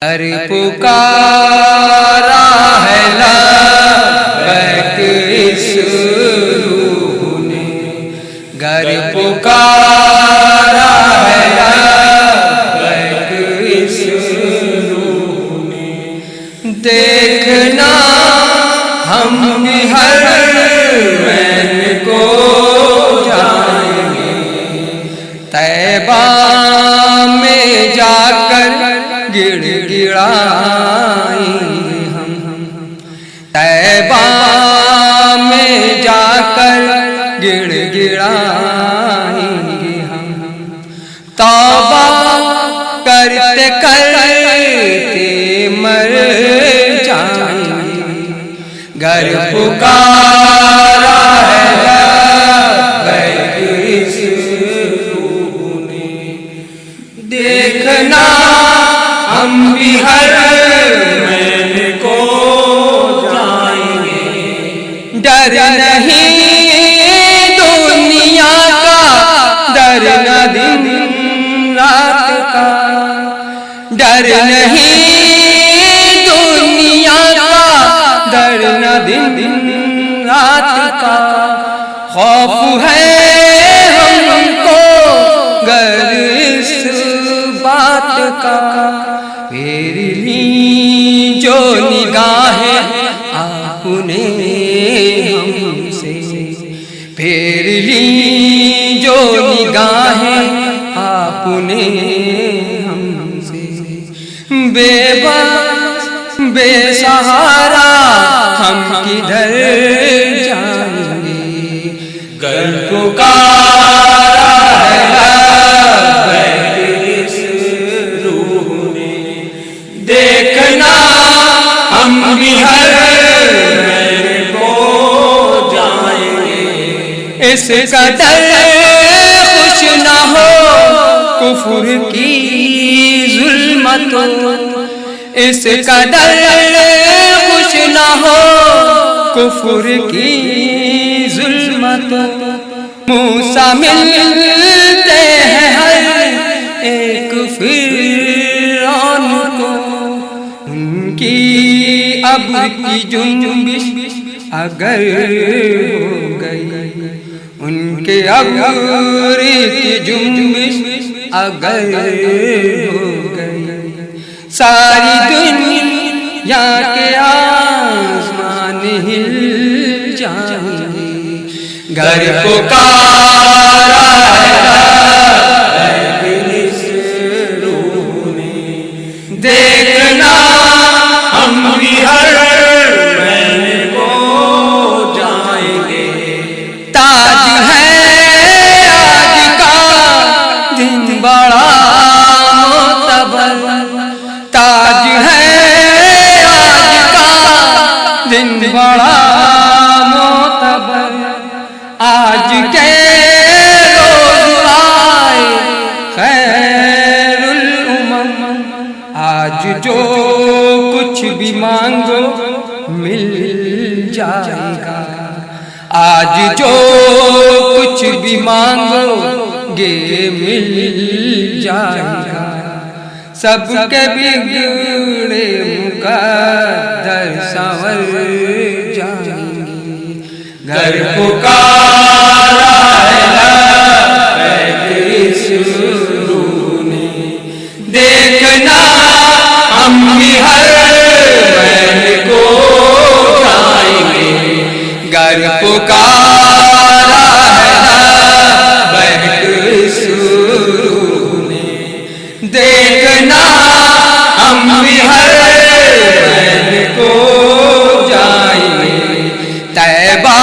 घर पुकारा है लब्बैक इस रूह ने, घर पुकारा है लब्बैक इस रूह ने। देखना हम भी हर मैन को जाएंगे, तैबा में जाकर गिड़गिड़ाएंगे हम, तैबा में जाकर गिड़गिड़ाएंगे हम। तौबा करते करते मर जाएंगे, घर पुकारा है लब्बैक इस रूह ने। देखना हम भी हर मैन को जाएंगे, डर नहीं दुनिया का, डर न दिन रात का, डर नहीं दुनिया का, डर न दिन रात का। खौफ है हमको गर इस बात का, फेर ली जो निगाहें आपने हमसे, फेर ली जो निगाहें आपने हमसे। बेबस बेसहारा हम किधर जाएंगे, घर पुकारा है लब्बैक इस रूह ने। देखना हम भी हर मैन को जाएंगे, इस कदर खुश न हो कुफ्र की जुल्मतों, इस कदर खुश न हो कुफ्र की जुल्मतों। मूसा मिलते हैं हर एक फिरौन को, उनकी अब की जुम्बिश अगर हो गई, उनके अब्र की जुम्बिश अगर हो गई, सारी दुनिया के आसमान हिल जाएंगे। घर पुकारा है लब्बैक इस रूह ने। देखना हम भी हर मैन को जाएंगे, ताज है आज का दिन बड़ा मोतबर, ताज है आज का दिन बड़ा मोतबर। आज के रोज आए खैरुल उमम, आज जो कुछ भी मांगो मिल जाएगा, आज जो कुछ भी मांगोगे मिल जाएगा। सबके बिगड़े मुकद्दर संवर जाएंगे, घर पुकारा है लब्बैक इस रूह ने। देखना हम भी हर मैन को जाएंगे, घर पुकारा है लब्बैक इस रूह ने। देखना हम भी हर मैन को जाएंगे, तैबा